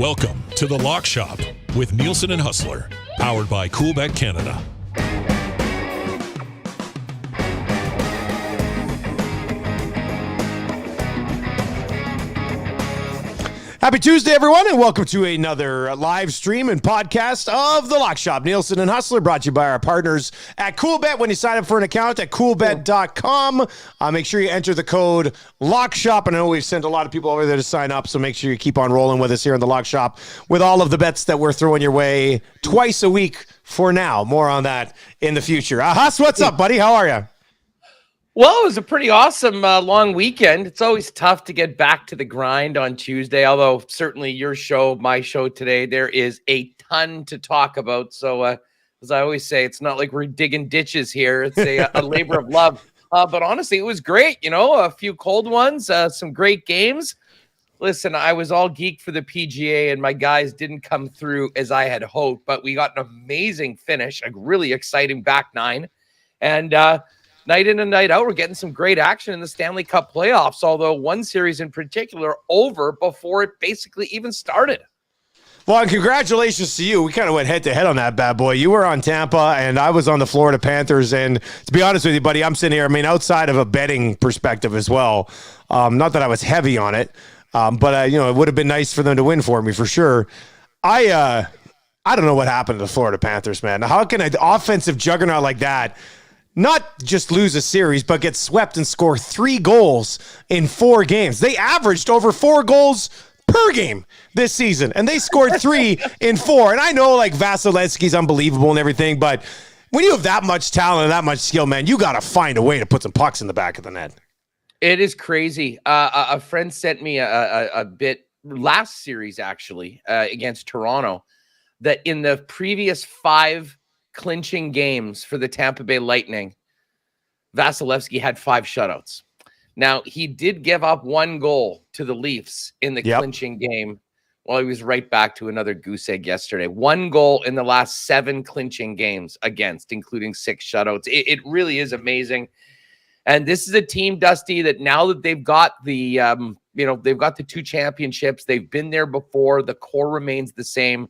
Welcome to the Lock Shop with Nielsen and Hustler, powered by Coolbet Canada. Happy Tuesday, everyone, and welcome to another live stream and podcast of The Lock Shop. Nielsen and Hustler, brought to you by our partners at Coolbet. When you sign up for an account at coolbet.com, make sure you enter the code LOCKSHOP. I know we've sent a lot of people over there to sign up, so make sure you keep on rolling with us here in The Lock Shop with all of the bets that we're throwing your way twice a week for now. More on that in the future. Huss, what's up, buddy? How are you? Well, it was a pretty awesome long weekend. It's always tough to get back to the grind on Tuesday, although certainly your show, my show today, there is a ton to talk about. So as I always say, it's not like we're digging ditches here. It's a labor of love. But honestly, it was great. You know, a few cold ones, some great games. Listen, I was all geeked for the PGA and my guys didn't come through as I had hoped, but we got an amazing finish, a really exciting back nine. And night in and night out, we're getting some great action in the Stanley Cup Playoffs, although one series in particular over before it basically even started. Well, and congratulations to you. We kind of went head-to-head on that bad boy. You were on Tampa, and I was on the Florida Panthers. And to be honest with you, buddy, I'm sitting here, I mean, outside of a betting perspective as well, not that I was heavy on it, but, you know, it would have been nice for them to win for me for sure. I don't know what happened to the Florida Panthers, man. How can an offensive juggernaut like that not just lose a series, but get swept and score 3 goals in 4 games? They averaged over 4 goals per game this season, and they scored 3 in 4. And I know, like, Vasilevsky's unbelievable and everything, but when you have that much talent and that much skill, man, you got to find a way to put some pucks in the back of the net. It is crazy. A friend sent me a bit last series, actually, against Toronto, that in the previous 5 clinching games for the Tampa Bay Lightning, Vasilevsky had 5 shutouts. Now, he did give up 1 goal to the Leafs in the clinching game. Well, he was right back to another goose egg yesterday. 1 goal in the last 7 clinching games against, including 6 shutouts. It really is amazing. And this is a team, Dusty, that now that they've got the, they've got the 2 championships, they've been there before, the core remains the same.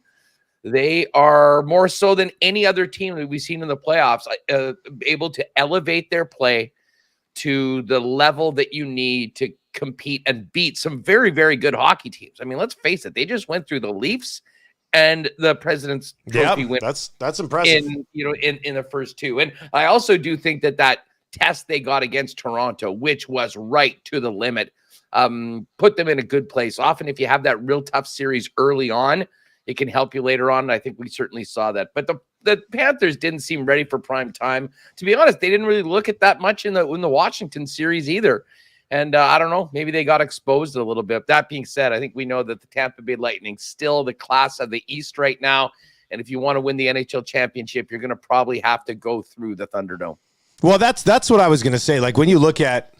They are more so than any other team that we've seen in the playoffs, able to elevate their play to the level that you need to compete and beat some very, very good hockey teams. I mean, let's face it, they just went through the Leafs and the President's Trophy win. That's impressive. In the first 2. And I also do think that test they got against Toronto, which was right to the limit, put them in a good place. Often if you have that real tough series early on, it can help you later on. And I think we certainly saw that. But the Panthers didn't seem ready for prime time. To be honest, they didn't really look at that much in the Washington series either. And I don't know, maybe they got exposed a little bit. That being said, I think we know that the Tampa Bay Lightning still the class of the East right now. And if you want to win the NHL championship, you're going to probably have to go through the Thunderdome. Well, that's what I was going to say. Like, when you look at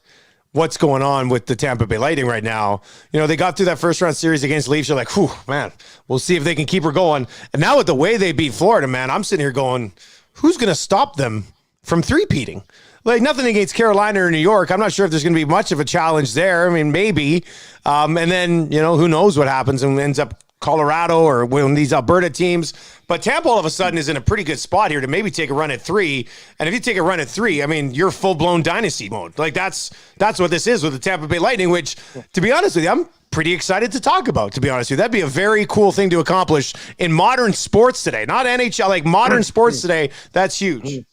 what's going on with the Tampa Bay Lightning right now, you know, they got through that first round series against Leafs. You're like, whew, man, we'll see if they can keep her going. And now with the way they beat Florida, man, I'm sitting here going, who's going to stop them from three-peating? Like, nothing against Carolina or New York. I'm not sure if there's going to be much of a challenge there. I mean, maybe. And then, you know, who knows what happens and ends up Colorado or one of these Alberta teams. But Tampa all of a sudden is in a pretty good spot here to maybe take a run at 3. And if you take a run at 3, I mean, you're full-blown dynasty mode. Like, that's what this is with the Tampa Bay Lightning, which, to be honest with you, I'm pretty excited to talk about, to be honest with you. That'd be a very cool thing to accomplish in modern sports today. Not NHL, like modern sports today. That's huge.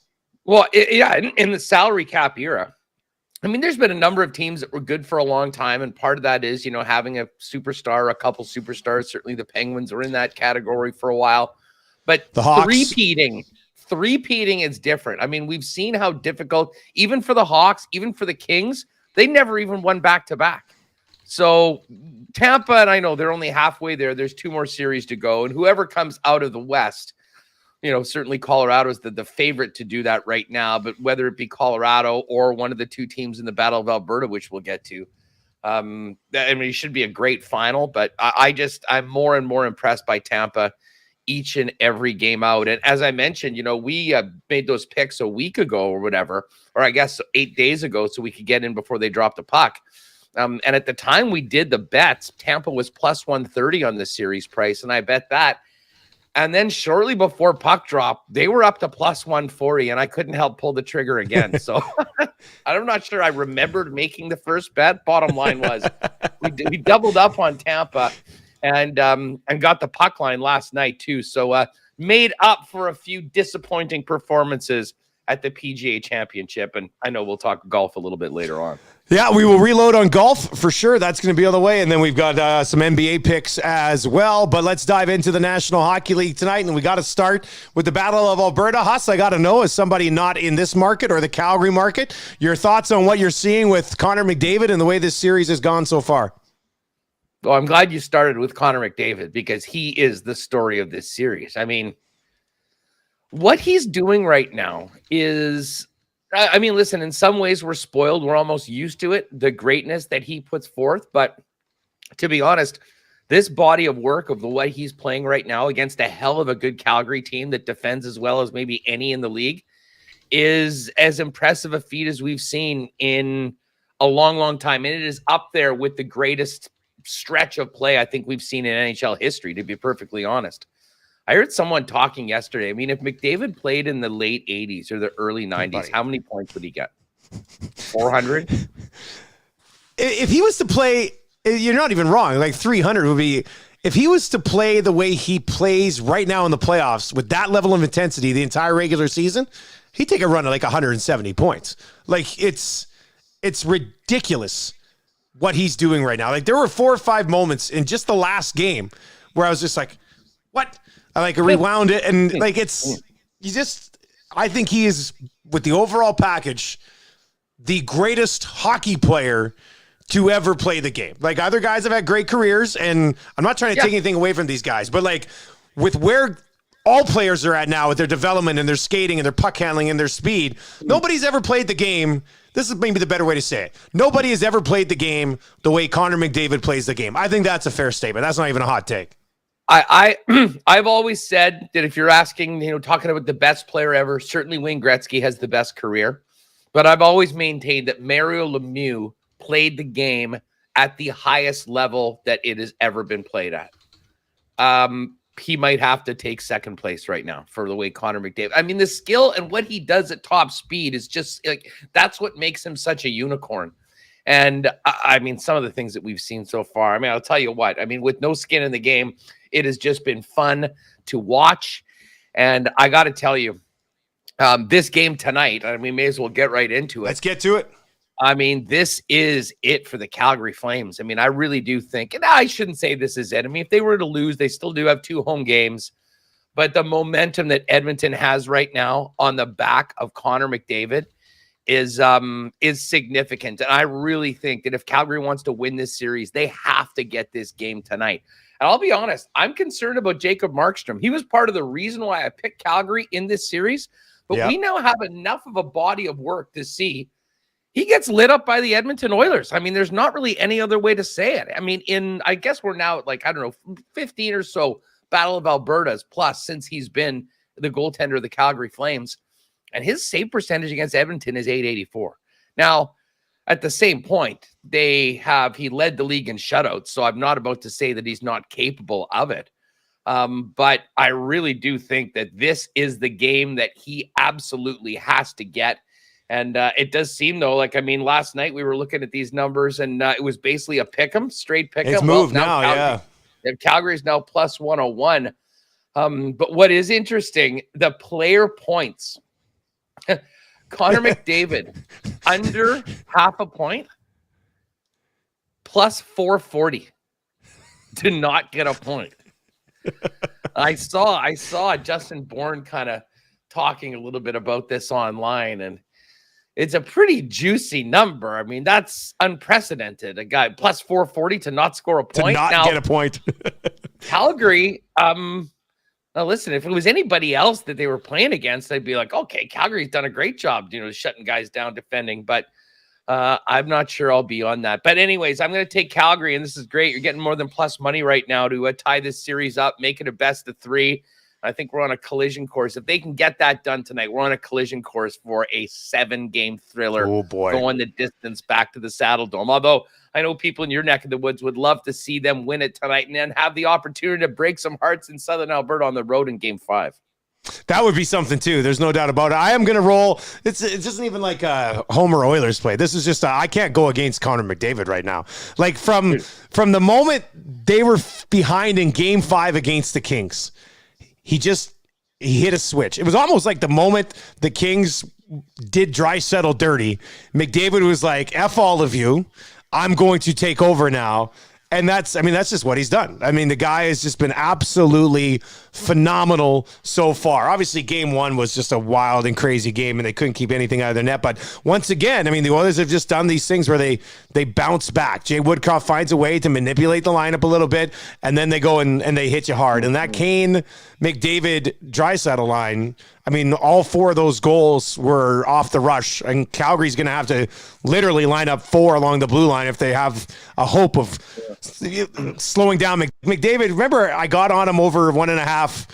Well, in the salary cap era, I mean, there's been a number of teams that were good for a long time, and part of that is, you know, having a superstar, a couple superstars. Certainly the Penguins are in that category for a while. But the Hawks. Three-peating is different. I mean, we've seen how difficult, even for the Hawks, even for the Kings, they never even won back-to-back. So Tampa, and I know they're only halfway there. There's 2 more series to go, and whoever comes out of the West, you know, certainly Colorado is the favorite to do that right now, but whether it be Colorado or one of the 2 teams in the Battle of Alberta, which we'll get to, I mean, it should be a great final, but I'm more and more impressed by Tampa each and every game out. And as I mentioned, you know, we made those picks a week ago or whatever, or I guess 8 days ago, so we could get in before they dropped the puck. And at the time we did the bets, Tampa was plus 130 on the series price, and I bet that. And then shortly before puck drop, they were up to plus 140, and I couldn't help pull the trigger again. So I'm not sure I remembered making the first bet. Bottom line was we doubled up on Tampa and got the puck line last night too. So made up for a few disappointing performances at the PGA Championship. And I know we'll talk golf a little bit later on. Yeah, we will reload on golf for sure. That's going to be on the way. And then we've got some NBA picks as well. But let's dive into the National Hockey League tonight. And we got to start with the Battle of Alberta. Huss, I got to know, as somebody not in this market or the Calgary market, your thoughts on what you're seeing with Connor McDavid and the way this series has gone so far. Well, I'm glad you started with Connor McDavid because he is the story of this series. I mean, what he's doing right now is... I mean, listen, in some ways we're spoiled. We're almost used to it, the greatness that he puts forth. But to be honest, this body of work of the way he's playing right now against a hell of a good Calgary team that defends as well as maybe any in the league is as impressive a feat as we've seen in a long, long time. And it is up there with the greatest stretch of play I think we've seen in NHL history, to be perfectly honest. I heard someone talking yesterday. I mean, if McDavid played in the late 80s or the early 90s, how many points would he get? 400? If he was to play, you're not even wrong. Like 300 would be, if he was to play the way he plays right now in the playoffs with that level of intensity the entire regular season, he'd take a run at like 170 points. Like it's ridiculous what he's doing right now. Like there were 4 or 5 moments in just the last game where I was just like, what? I like rewound it, and like I think he is, with the overall package, the greatest hockey player to ever play the game. Like other guys have had great careers, and I'm not trying to take anything away from these guys, but like with where all players are at now with their development and their skating and their puck handling and their speed, nobody's ever played the game. This is maybe the better way to say it. Nobody has ever played the game the way Connor McDavid plays the game. I think that's a fair statement. That's not even a hot take. I've always said that if you're asking, talking about the best player ever, certainly Wayne Gretzky has the best career. But I've always maintained that Mario Lemieux played the game at the highest level that it has ever been played at. He might have to take second place right now for the way Connor McDavid. I mean, the skill and what he does at top speed is just like, that's what makes him such a unicorn. And I mean, some of the things that we've seen so far, I mean, I'll tell you what, I mean, with no skin in the game, it has just been fun to watch. And I got to tell you, this game tonight, and we may as well get right into it. Let's get to it. I mean, this is it for the Calgary Flames. I mean, I really do think, and I shouldn't say this is it. I mean, if they were to lose, they still do have 2 home games. But the momentum that Edmonton has right now on the back of Connor McDavid is significant. And I really think that if Calgary wants to win this series, they have to get this game tonight. And I'll be honest, I'm concerned about Jacob Markstrom. He was part of the reason why I picked Calgary in this series. But we now have enough of a body of work to see he gets lit up by the Edmonton Oilers. I mean, there's not really any other way to say it. I mean, I guess we're now at like, I don't know, 15 or so Battle of Albertas plus since he's been the goaltender of the Calgary Flames. And his save percentage against Edmonton is .884. Now, at the same point, he led the league in shutouts, so I'm not about to say that he's not capable of it. But I really do think that this is the game that he absolutely has to get. And it does seem, though, like, I mean, last night we were looking at these numbers, and it was basically a pick'em, straight pick'em. It's moved now, Calgary, yeah. Calgary is now plus 101. But what is interesting, the player points. Connor McDavid, under half a point, plus 440 to not get a point. I saw Justin Bourne kind of talking a little bit about this online, and it's a pretty juicy number. I mean, that's unprecedented. A guy plus 440 to not score a point. To not get a point. Calgary, now listen, if it was anybody else that they were playing against, I'd be like, okay, Calgary's done a great job, shutting guys down, defending. But I'm not sure I'll be on that. But anyways, I'm going to take Calgary, and this is great. You're getting more than plus money right now to tie this series up, make it a best of 3. I think we're on a collision course. If they can get that done tonight, we're on a collision course for a 7-game thriller. Oh, boy. Going the distance back to the Saddle Dome. Although I know people in your neck of the woods would love to see them win it tonight and then have the opportunity to break some hearts in Southern Alberta on the road in Game 5. That would be something too. There's no doubt about it. I am going to roll. It isn't even like a Homer Oilers play. This is just I can't go against Connor McDavid right now. Like from the moment they were behind in Game 5 against the Kings, he hit a switch. It was almost like the moment the Kings did Draisaitl dirty, McDavid was like, F all of you. I'm going to take over now. And that's just what he's done. I mean, the guy has just been absolutely phenomenal so far. Obviously, Game 1 was just a wild and crazy game, and they couldn't keep anything out of their net. But once again, I mean, the Oilers have just done these things where they bounce back. Jay Woodcroft finds a way to manipulate the lineup a little bit, and then they go and they hit you hard. And that Kane, McDavid, Draisaitl line, I mean, all 4 of those goals were off the rush, and Calgary's going to have to literally line up 4 along the blue line if they have a hope of slowing down McDavid. Remember, I got on him over 1.5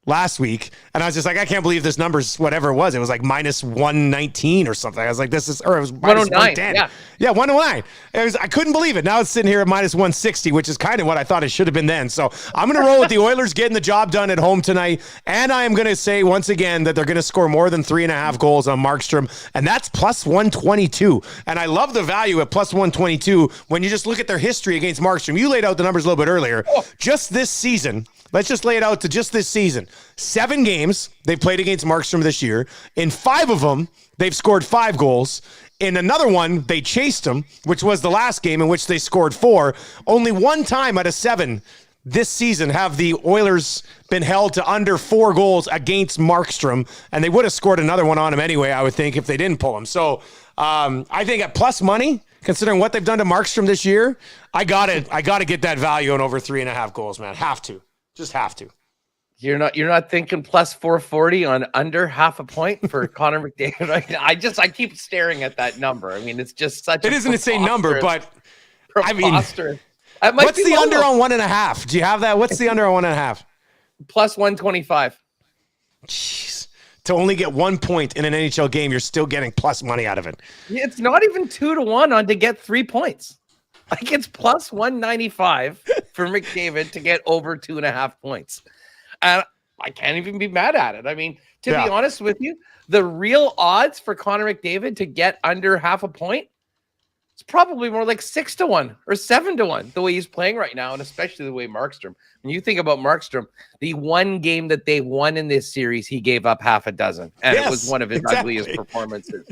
last week, and I was just like, I can't believe this number's whatever it was. It was like minus 119 or something. I was like, it was minus 110. Yeah, 109. I couldn't believe it. Now it's sitting here at minus 160, which is kind of what I thought it should have been then. So I'm going to roll with the Oilers getting the job done at home tonight, and I am going to say once again that they're going to score more than 3.5 goals on Markstrom, and that's plus 122. And I love the value at plus 122 when you just look at their history against Markstrom. You laid out the numbers a little bit earlier. Just this season, let's just lay it out to just this season. 7 games they've played against Markstrom this year. In 5 of them, they've scored 5 goals. In another one, they chased him, which was the last game in which they scored 4. Only 1 time out of 7 this season have the Oilers been held to under 4 goals against Markstrom, and they would have scored another one on him anyway, I would think, if they didn't pull him. So I think at plus money, considering what they've done to Markstrom this year, I got to get that value on over 3.5 goals, man. Have to. Just have to. You're not thinking plus 440 on under half a point for Connor McDavid right now. I keep staring at that number. I mean, it's just such. It is an insane number, but I mean, what's the under on 1.5? Do you have that? What's the under on 1.5? Plus 125. Jeez, to only get 1 point in an NHL game, you're still getting plus money out of it. It's not even 2-1 on to get 3 points. Like it's plus 195 for McDavid to get over 2.5 points. And I can't even be mad at it. I mean, to be honest with you, the real odds for Connor McDavid to get under half a point, it's probably more like 6-1 or 7-1 the way he's playing right now, and especially the way Markstrom. When you think about Markstrom, the one game that they won in this series, he gave up half a dozen, and it was one of his ugliest performances.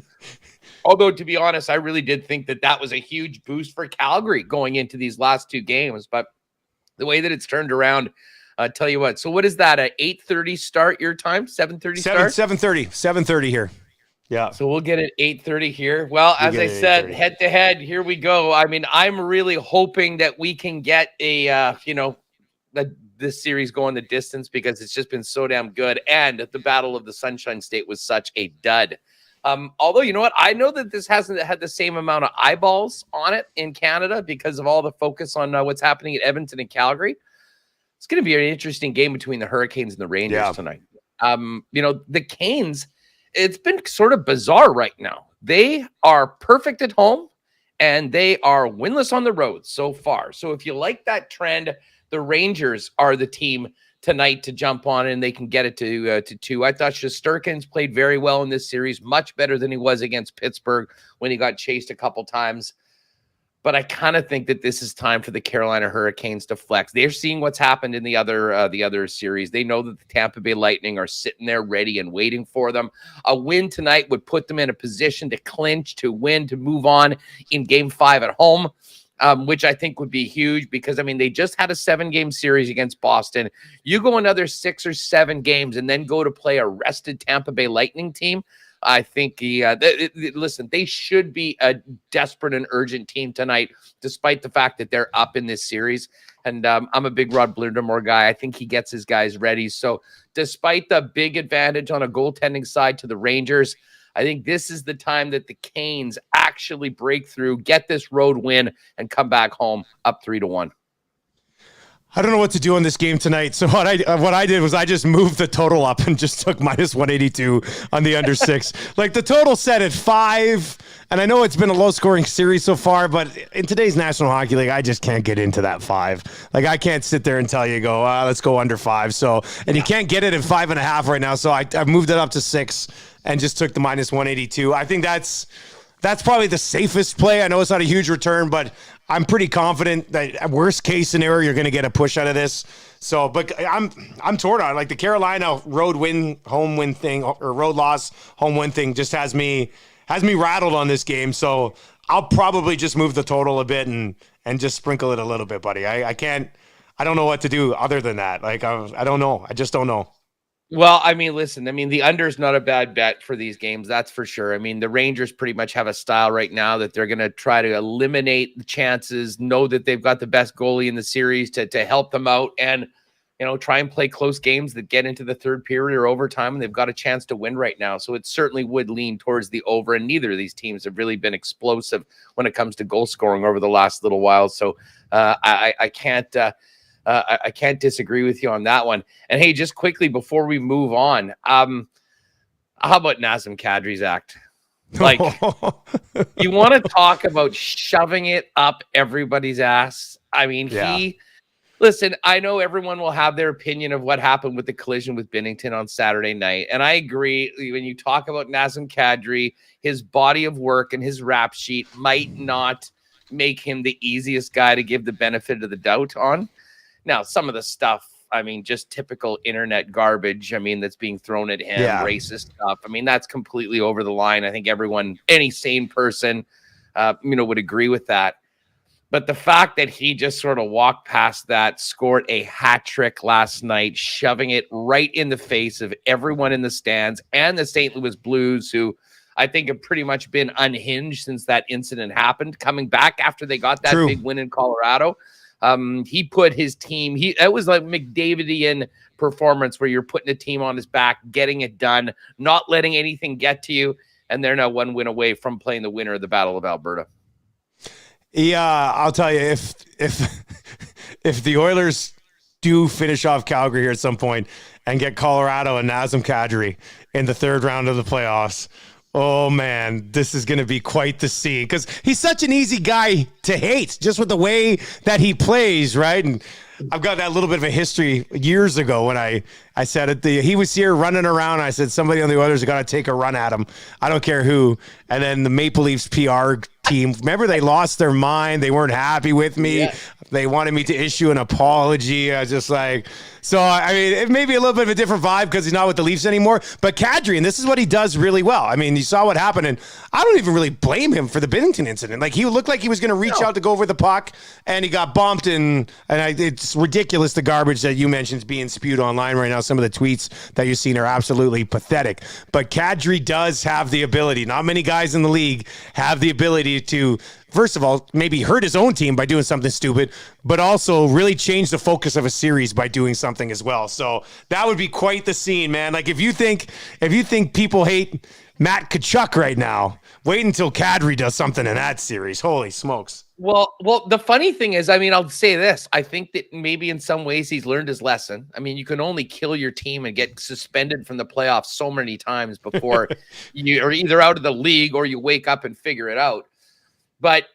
Although, to be honest, I really did think that was a huge boost for Calgary going into these last 2 games. But the way that it's turned around, tell you what. So what is that, an 8:30 start your time? 7:30 start? 7:30 here. Yeah. So we'll get it 8:30 here. Well, as I said, head-to-head, here we go. I mean, I'm really hoping that we can get this series going the distance because it's just been so damn good. And the Battle of the Sunshine State was such a dud. Although, you know what? I know that this hasn't had the same amount of eyeballs on it in Canada because of all the focus on what's happening at Edmonton and Calgary. It's going to be an interesting game between the Hurricanes and the Rangers tonight. The Canes, it's been sort of bizarre right now. They are perfect at home, and they are winless on the road so far. So if you like that trend, the Rangers are the team tonight to jump on, and they can get it to 2. I thought Shesterkin's played very well in this series, much better than he was against Pittsburgh when he got chased a couple times. But I kind of think that this is time for the Carolina Hurricanes to flex. They're seeing what's happened in the other series. They know that the Tampa Bay Lightning are sitting there ready and waiting for them. A win tonight would put them in a position to clinch, to win, to move on in Game 5 at home. Which I think would be huge because, I mean, they just had a 7-game series against Boston. You go another 6 or 7 games and then go to play a rested Tampa Bay Lightning team. I think, listen, they should be a desperate and urgent team tonight, despite the fact that they're up in this series. And I'm a big Rod Blindermore guy. I think he gets his guys ready. So despite the big advantage on a goaltending side to the Rangers, I think this is the time that the Canes actually break through, get this road win, and come back home up 3-1. I don't know what to do in this game tonight. So what I did was I just moved the total up and just took minus 182 on the under 6. Like the total set at 5, and I know it's been a low scoring series so far, but in today's National Hockey League, I just can't get into that 5. Like I can't sit there and tell you let's go under 5. So and you can't get it at 5.5 right now. So I moved it up to 6 and just took the minus 182. I think that's probably the safest play. I know it's not a huge return, but I'm pretty confident that at worst case scenario, you're going to get a push out of this. So, but I'm torn on it. Like the Carolina road win, home win thing, or road loss, home win thing just has me rattled on this game. So I'll probably just move the total a bit and just sprinkle it a little bit, buddy. I don't know what to do other than that. Like, I don't know. I just don't know. Well, I mean, listen, I mean, the under is not a bad bet for these games. That's for sure. I mean, the Rangers pretty much have a style right now that they're going to try to eliminate the chances, know that they've got the best goalie in the series to help them out and, try and play close games that get into the third period or overtime, and they've got a chance to win right now. So it certainly would lean towards the over, and neither of these teams have really been explosive when it comes to goal scoring over the last little while. So I can't disagree with you on that one. And hey, just quickly before we move on, how about Nazem Kadri's act? Like, you want to talk about shoving it up everybody's ass? I mean, listen, I know everyone will have their opinion of what happened with the collision with Binnington on Saturday night. And I agree, when you talk about Nazem Kadri, his body of work and his rap sheet might not make him the easiest guy to give the benefit of the doubt on. Now, some of the stuff, I mean, just typical internet garbage, I mean, that's being thrown at him, racist stuff. I mean, that's completely over the line. I think any sane person, would agree with that. But the fact that he just sort of walked past that, scored a hat trick last night, shoving it right in the face of everyone in the stands and the St. Louis Blues, who I think have pretty much been unhinged since that incident happened, coming back after they got that big win in Colorado. He put his team, it was like McDavidian performance where you're putting a team on his back, getting it done, not letting anything get to you. And they're now one win away from playing the winner of the Battle of Alberta. Yeah, I'll tell you, if the Oilers do finish off Calgary here at some point and get Colorado and Nazem Kadri in the third round of the playoffs, oh man, this is going to be quite the scene because he's such an easy guy to hate just with the way that he plays, right? And I've got that little bit of a history years ago when I said it. He was here running around. I said, somebody on the Oilers has got to take a run at him. I don't care who. And then the Maple Leafs PR team, remember they lost their mind. They weren't happy with me. Yeah. They wanted me to issue an apology. I was just like, so, I mean, it may be a little bit of a different vibe because he's not with the Leafs anymore. But Kadri, and this is what he does really well. I mean, you saw what happened, and I don't even really blame him for the Binnington incident. Like, he looked like he was going to reach out to go over the puck, and he got bumped, it's ridiculous, the garbage that you mentioned is being spewed online right now. Some of the tweets that you're seeing are absolutely pathetic. But Kadri does have the ability. Not many guys in the league have the ability to, first of all, maybe hurt his own team by doing something stupid, but also really change the focus of a series by doing something as well. So that would be quite the scene, man. Like if you think people hate Matt Tkachuk right now, wait until Kadri does something in that series. Holy smokes. Well, the funny thing is, I mean, I'll say this. I think that maybe in some ways he's learned his lesson. I mean, you can only kill your team and get suspended from the playoffs so many times before you're either out of the league or you wake up and figure it out. But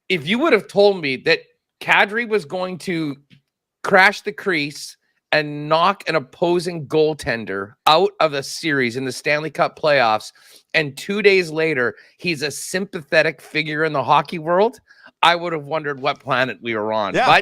if you would have told me that Kadri was going to crash the crease and knock an opposing goaltender out of a series in the Stanley Cup playoffs, and 2 days later, he's a sympathetic figure in the hockey world, I would have wondered what planet we were on. Yeah.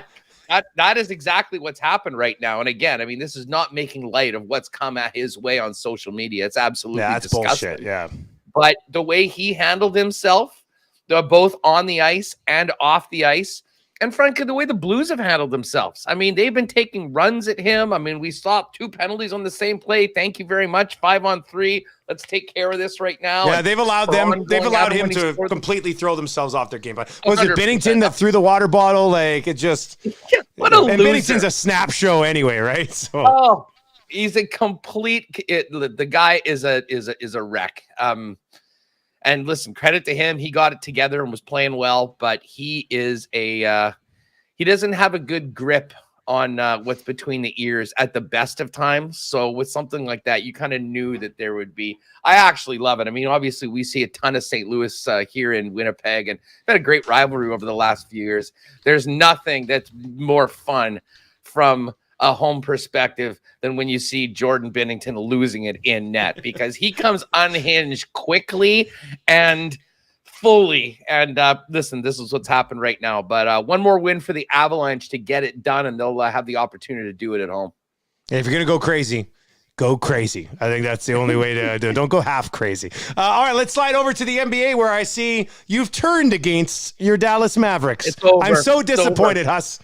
But that is exactly what's happened right now. And again, I mean, this is not making light of what's come at his way on social media. It's absolutely disgusting. Bullshit. Yeah. But the way he handled himself, both on the ice and off the ice, and frankly, the way the Blues have handled themselves. I mean, they've been taking runs at him. I mean, we saw 2 penalties on the same play. Thank you very much. 5-on-3. Let's take care of this right now. Yeah, they've allowed him to completely throw themselves off their game. But was it Binnington that threw the water bottle? Like, it just... What a loser. And Binnington's a snap show anyway, right? So. Oh, he's a complete... the guy is a wreck. And listen, credit to him. He got it together and was playing well, but he is he doesn't have a good grip on what's between the ears at the best of times. So with something like that, you kind of knew that there would be. I actually love it. I mean, obviously, we see a ton of St. Louis here in Winnipeg, and had a great rivalry over the last few years. There's nothing that's more fun from a home perspective than when you see Jordan Binnington losing it in net, because he comes unhinged quickly and fully. And listen, this is what's happened right now. But one more win for the Avalanche to get it done, and they'll have the opportunity to do it at home. If you're going to go crazy, go crazy. I think that's the only way to do it. Don't go half crazy. All right, let's slide over to the NBA, where I see you've turned against your Dallas Mavericks. It's over. I'm so disappointed, Huss.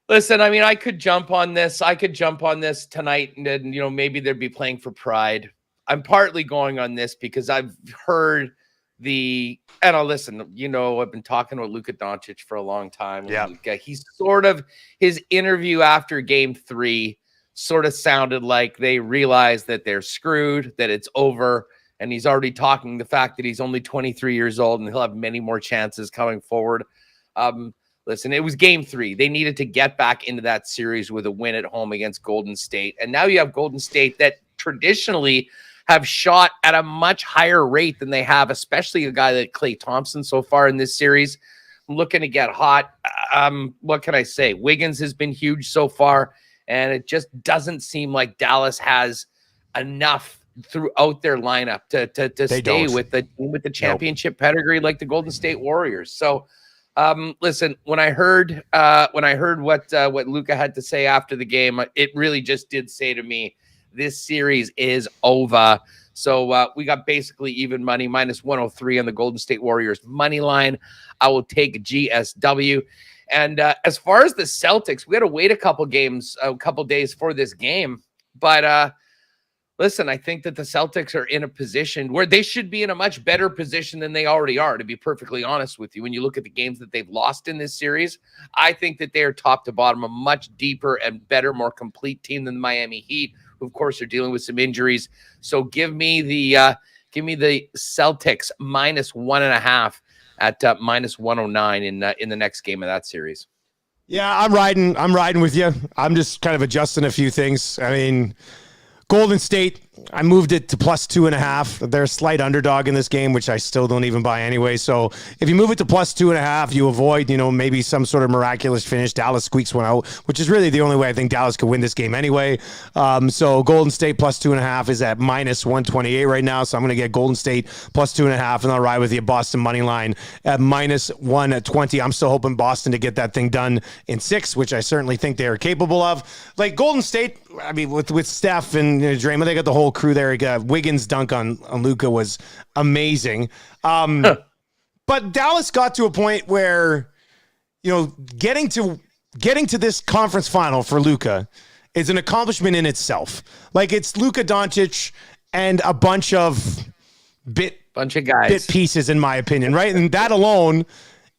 Listen, I mean, I could jump on this. I could jump on this tonight, and then, you know, maybe they'd be playing for pride. I'm partly going on this because I've heard and I'll listen, you know, I've been talking with Luka Doncic for a long time. Yeah. He's sort of, his interview after game 3 sort of sounded like they realized that they're screwed, that it's over. And he's already talking the fact that he's only 23 years old and he'll have many more chances coming forward. Listen, it was game 3. They needed to get back into that series with a win at home against Golden State. And now you have Golden State that traditionally have shot at a much higher rate than they have, especially a guy like Klay Thompson so far in this series. I'm looking to get hot. What can I say? Wiggins has been huge so far, and it just doesn't seem like Dallas has enough throughout their lineup to stay with the championship pedigree like the Golden State Warriors. So listen, when I heard what Luka had to say after the game, it really just did say to me, this series is over. So we got basically even money, minus 103 on the Golden State Warriors money line. I will take GSW. And as far as the Celtics, we had to wait a couple days for this game. But listen, I think that the Celtics are in a position where they should be in a much better position than they already are, to be perfectly honest with you. When you look at the games that they've lost in this series, I think that they are top to bottom a much deeper and better, more complete team than the Miami Heat, who of course are dealing with some injuries. So give me the Celtics minus 1.5 at minus 109 in the next game of that series. Yeah, I'm riding with you. I'm just kind of adjusting a few things. I mean, Golden State, I moved it to plus 2.5. They're a slight underdog in this game, which I still don't even buy anyway. So if you move it to plus 2.5, you avoid, maybe some sort of miraculous finish. Dallas squeaks one out, which is really the only way I think Dallas could win this game anyway. So Golden State plus 2.5 is at minus 128 right now. So I'm going to get Golden State plus 2.5, and I'll ride with you Boston money line at minus 120. I'm still hoping Boston to get that thing done in 6, which I certainly think they are capable of. Like Golden State, I mean, with Steph and Draymond, they got the whole crew there. Wiggins' dunk on Luka was amazing. But Dallas got to a point where, getting to this conference final for Luka is an accomplishment in itself. Like, it's Luka Doncic and a bunch of bit pieces, in my opinion, right? And that alone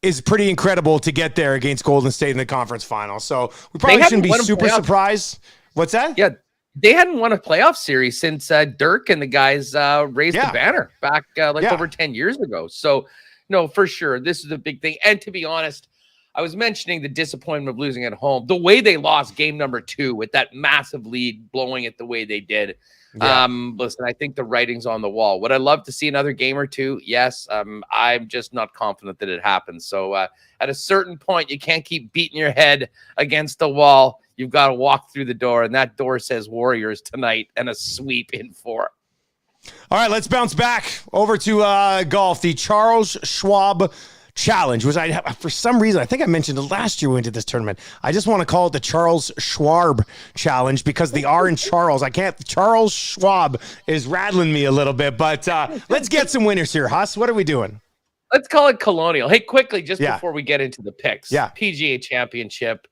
is pretty incredible to get there against Golden State in the conference final. So we probably shouldn't be super surprised. What's that? Yeah. They hadn't won a playoff series since Dirk and the guys raised the banner back over 10 years ago. So, no, for sure, this is a big thing. And to be honest, I was mentioning the disappointment of losing at home. The way they lost game number 2 with that massive lead, blowing it the way they did. Yeah. Listen, I think the writing's on the wall. Would I love to see another game or two? Yes. I'm just not confident that it happens. So at a certain point, you can't keep beating your head against the wall. You've got to walk through the door, and that door says Warriors tonight and a sweep in 4. All right, let's bounce back over to golf. The Charles Schwab Challenge, which for some reason, I think I mentioned it last year we went to this tournament. I just want to call it the Charles Schwab Challenge because the R in Charles, Charles Schwab is rattling me a little bit, but let's get some winners here. Huss, what are we doing? Let's call it Colonial. Hey, quickly, before we get into the picks. Yeah. PGA Championship.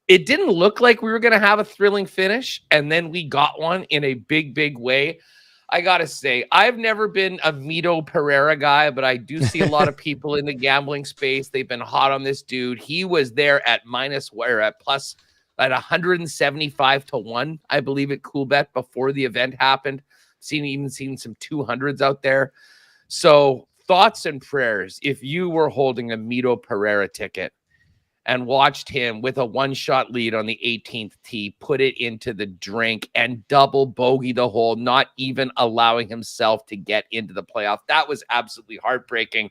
It didn't look like we were going to have a thrilling finish, and then we got one in a big, big way. I got to say, I've never been a Mito Pereira guy, but I do see a lot of people in the gambling space. They've been hot on this dude. He was there at plus at 175 to 1, I believe, at Coolbet before the event happened. Seen some 200s out there. So thoughts and prayers if you were holding a Mito Pereira ticket and watched him with a one-shot lead on the 18th tee, put it into the drink and double bogey the hole, not even allowing himself to get into the playoff. That was absolutely heartbreaking.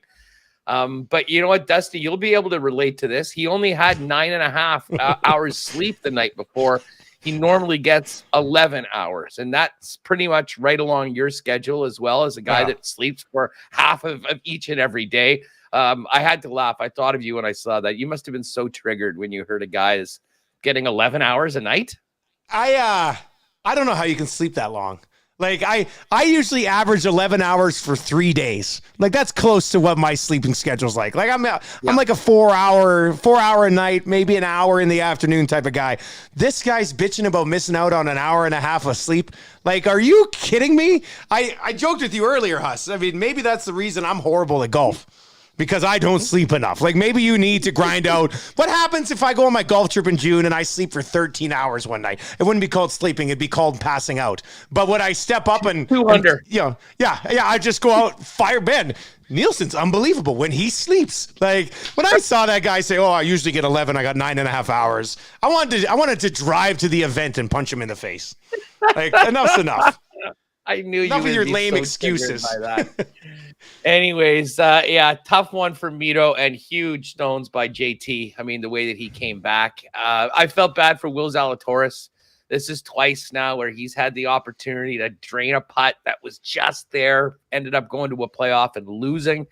But you know what, Dusty, you'll be able to relate to this. He only had 9.5 hours sleep the night before. He normally gets 11 hours, and that's pretty much right along your schedule as well, as a guy that sleeps for half of each and every day. I had to laugh. I thought of you when I saw that. You must have been so triggered when you heard a guy is getting 11 hours a night. I don't know how you can sleep that long. Like I usually average 11 hours for 3 days. Like that's close to what my sleeping schedule's like. Like I'm like a 4 hour a night, maybe an hour in the afternoon type of guy. This guy's bitching about missing out on an hour and a half of sleep. Like, are you kidding me? I joked with you earlier, Huss. I mean, maybe that's the reason I'm horrible at golf. Because I don't sleep enough. Like maybe you need to grind out. What happens if I go on my golf trip in June and I sleep for 13 hours one night? It wouldn't be called sleeping. It'd be called passing out. But would I step up and 200? I just go out, fire Ben. Nielsen's unbelievable when he sleeps. Like when I saw that guy say, "Oh, I usually get 11. I got 9.5 hours." I wanted to drive to the event and punch him in the face. Like enough's enough. I knew enough you would of your be lame so excuses. By that. Anyways, tough one for Mito and huge stones by JT. I mean, the way that he came back. I felt bad for Will Zalatoris. This is twice now where he's had the opportunity to drain a putt that was just there, ended up going to a playoff and losing.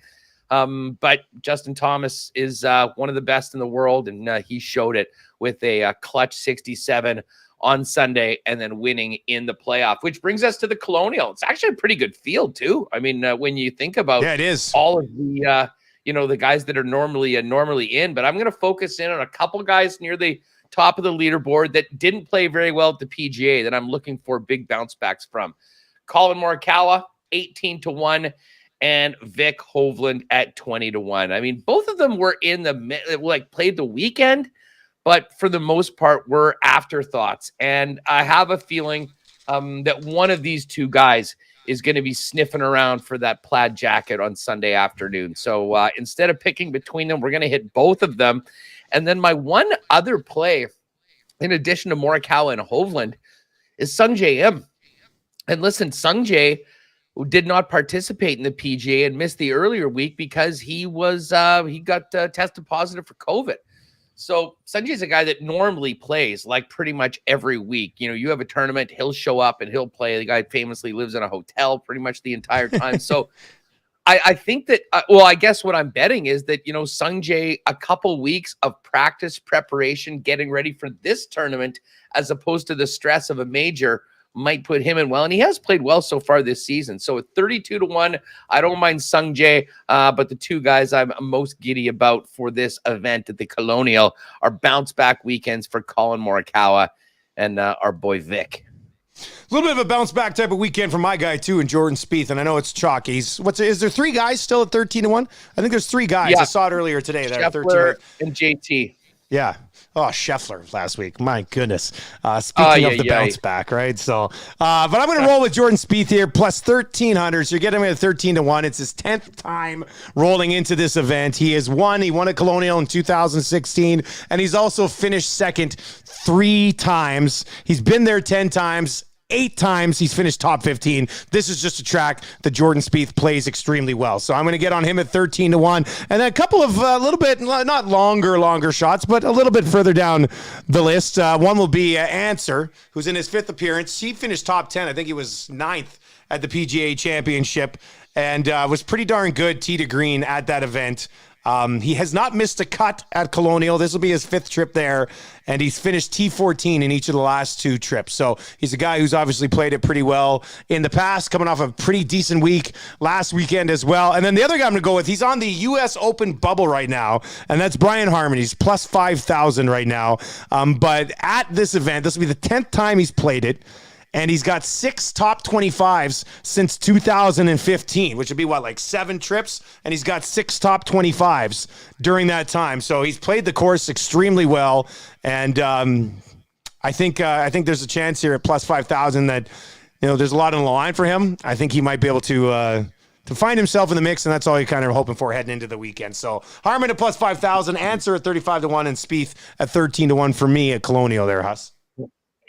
But Justin Thomas is one of the best in the world, and he showed it with a clutch 67 on Sunday and then winning in the playoff, which brings us to the Colonial. It's actually a pretty good field too. I mean, when you think about it is all of the, the guys that are normally in, but I'm going to focus in on a couple guys near the top of the leaderboard that didn't play very well at the PGA that I'm looking for big bounce backs from. Colin Morikawa, 18-1, and Vic Hovland at 20-1. I mean, both of them were in the, played the weekend, but for the most part, were afterthoughts. And I have a feeling that one of these two guys is going to be sniffing around for that plaid jacket on Sunday afternoon. So instead of picking between them, we're going to hit both of them. And then my one other play, in addition to Morikawa and Hovland, is Sungjae Im. And listen, Sungjae did not participate in the PGA and missed the earlier week because he got tested positive for COVID. So Sanjay's a guy that normally plays like pretty much every week. You know, you have a tournament, he'll show up and he'll play. The guy famously lives in a hotel pretty much the entire time. So I think that, I guess what I'm betting is that, Sungjae, a couple weeks of practice preparation, getting ready for this tournament, as opposed to the stress of a major, might put him in well. And he has played well so far this season. So at 32-1, I don't mind Sungjae, but the two guys I'm most giddy about for this event at the Colonial are bounce back weekends for Colin Morikawa and our boy Vic. A little bit of a bounce back type of weekend for my guy too, and Jordan Spieth. And I know it's chalky. Is there 3 guys still at 13-1? I think there's 3 guys. Yeah. I saw it earlier today. That are 13 and JT. Yeah. Oh, Shuffler last week. My goodness. Speaking of the bounce back, right? So, but I'm going to roll with Jordan Spieth here, plus 1,300. So you're getting him at 13-1. It's his 10th time rolling into this event. He won a Colonial in 2016, and he's also finished second 3 times. He's been there 10 times. 8 times he's finished top 15. This is just a track that Jordan Spieth plays extremely well. So I'm going to get on him at 13-1. And then a couple of little bit, not longer shots, but a little bit further down the list. One will be Answer, who's in his 5th appearance. He finished top 10. I think he was 9th at the PGA Championship and was pretty darn good tee to green at that event. He has not missed a cut at Colonial. This will be his 5th trip there, and he's finished T14 in each of the last 2 trips. So he's a guy who's obviously played it pretty well in the past, coming off a pretty decent week last weekend as well. And then the other guy I'm going to go with, he's on the U.S. Open bubble right now, and that's Brian Harman. He's plus 5,000 right now. But at this event, this will be the 10th time he's played it. And he's got 6 top 25s since 2015, which would be like 7 trips. And he's got 6 top 25s during that time. So he's played the course extremely well. And I think there's a chance here at plus 5,000 that, there's a lot on the line for him. I think he might be able to find himself in the mix, and that's all you're kind of hoping for heading into the weekend. So Harman at plus 5,000, Answer at 35-1, and Spieth at 13-1 for me at Colonial there, Huss.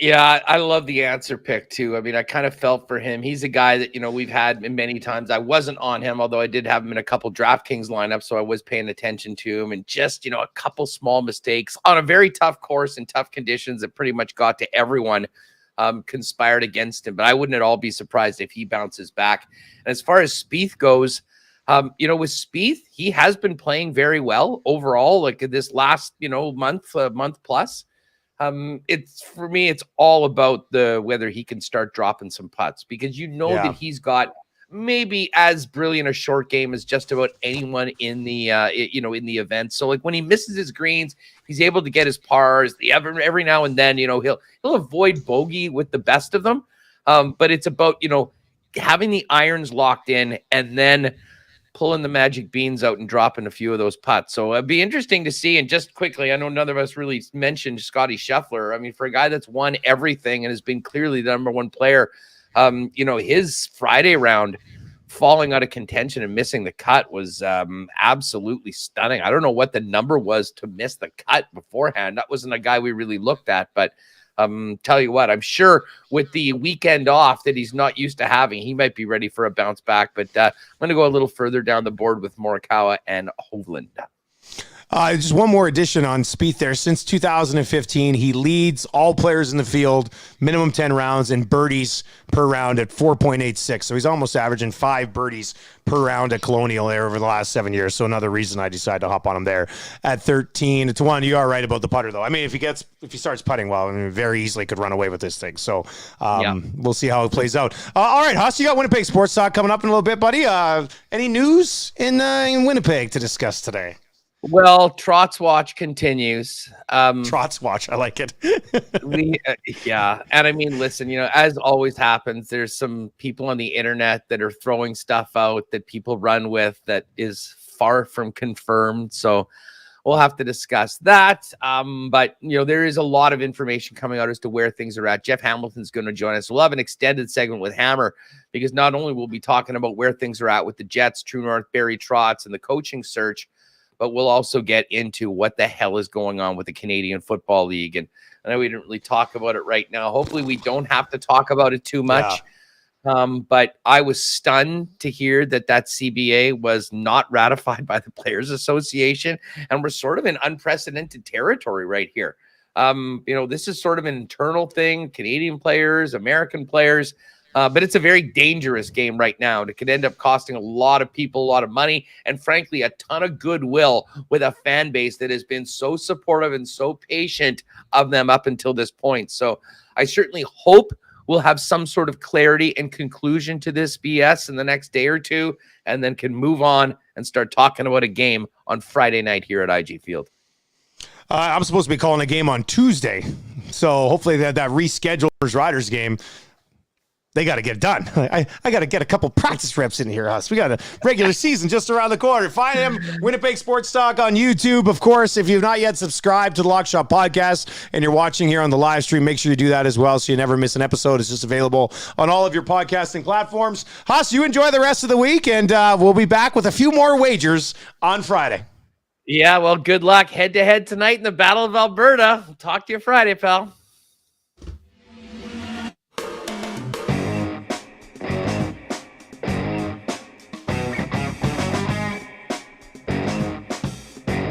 Yeah, I love the Answer pick too. I mean, I kind of felt for him. He's a guy that, we've had many times. I wasn't on him, although I did have him in a couple DraftKings lineups, so I was paying attention to him. And just, a couple small mistakes on a very tough course and tough conditions that pretty much got to everyone, conspired against him. But I wouldn't at all be surprised if he bounces back. And as far as Spieth goes, with Spieth, he has been playing very well overall, like this last, month plus. It's for me, it's all about whether he can start dropping some putts, because that he's got maybe as brilliant a short game as just about anyone in the in the event. So like when he misses his greens, he's able to get his pars. Every now and then, he'll avoid bogey with the best of them. But it's about having the irons locked in and then pulling the magic beans out and dropping a few of those putts. So it'd be interesting to see. And just quickly, I know none of us really mentioned Scottie Shuffler. I mean, for a guy that's won everything and has been clearly the number one player, his Friday round falling out of contention and missing the cut was absolutely stunning. I don't know what the number was to miss the cut beforehand. That wasn't a guy we really looked at, but tell you what, I'm sure with the weekend off that he's not used to having, he might be ready for a bounce back. But I'm going to go a little further down the board with Morikawa and Hovland. Just one more addition on Spieth there. Since 2015, he leads all players in the field, minimum 10 rounds, and birdies per round at 4.86. So he's almost averaging 5 birdies per round at Colonial there over the last 7 years. So another reason I decided to hop on him there at 13-1. You are right about the putter, though. I mean, if he starts putting well, very easily could run away with this thing. So we'll see how it plays out. All right, Huss, you got Winnipeg Sports Talk coming up in a little bit, buddy. Any news in Winnipeg to discuss today? Well, Trot's Watch continues. Trot's Watch, I like it. And I mean, listen, as always happens, there's some people on the internet that are throwing stuff out that people run with that is far from confirmed. So we'll have to discuss that. But there is a lot of information coming out as to where things are at. Jeff Hamilton's going to join us. We'll have an extended segment with Hammer, because not only will we be talking about where things are at with the Jets, True North, Barry Trotz, and the coaching search, but we'll also get into what the hell is going on with the Canadian Football League. And I know we didn't really talk about it right now. Hopefully we don't have to talk about it too much. But I was stunned to hear that CBA was not ratified by the Players Association. And we're sort of in unprecedented territory right here. This is sort of an internal thing, Canadian players, American players. But it's a very dangerous game right now. It could end up costing a lot of people a lot of money, and frankly, a ton of goodwill with a fan base that has been so supportive and so patient of them up until this point. So I certainly hope we'll have some sort of clarity and conclusion to this BS in the next day or two, and then can move on and start talking about a game on Friday night here at IG Field. I'm supposed to be calling a game on Tuesday, so hopefully that rescheduled Riders game, they got to get it done. I got to get a couple practice reps in here, Huss. We got a regular season just around the corner. Find him, Winnipeg Sports Talk on YouTube. Of course, if you've not yet subscribed to the Lock Shop Podcast and you're watching here on the live stream, make sure you do that as well so you never miss an episode. It's just available on all of your podcasting platforms. Huss, you enjoy the rest of the week, and we'll be back with a few more wagers on Friday. Yeah, well, good luck head-to-head tonight in the Battle of Alberta. Talk to you Friday, pal.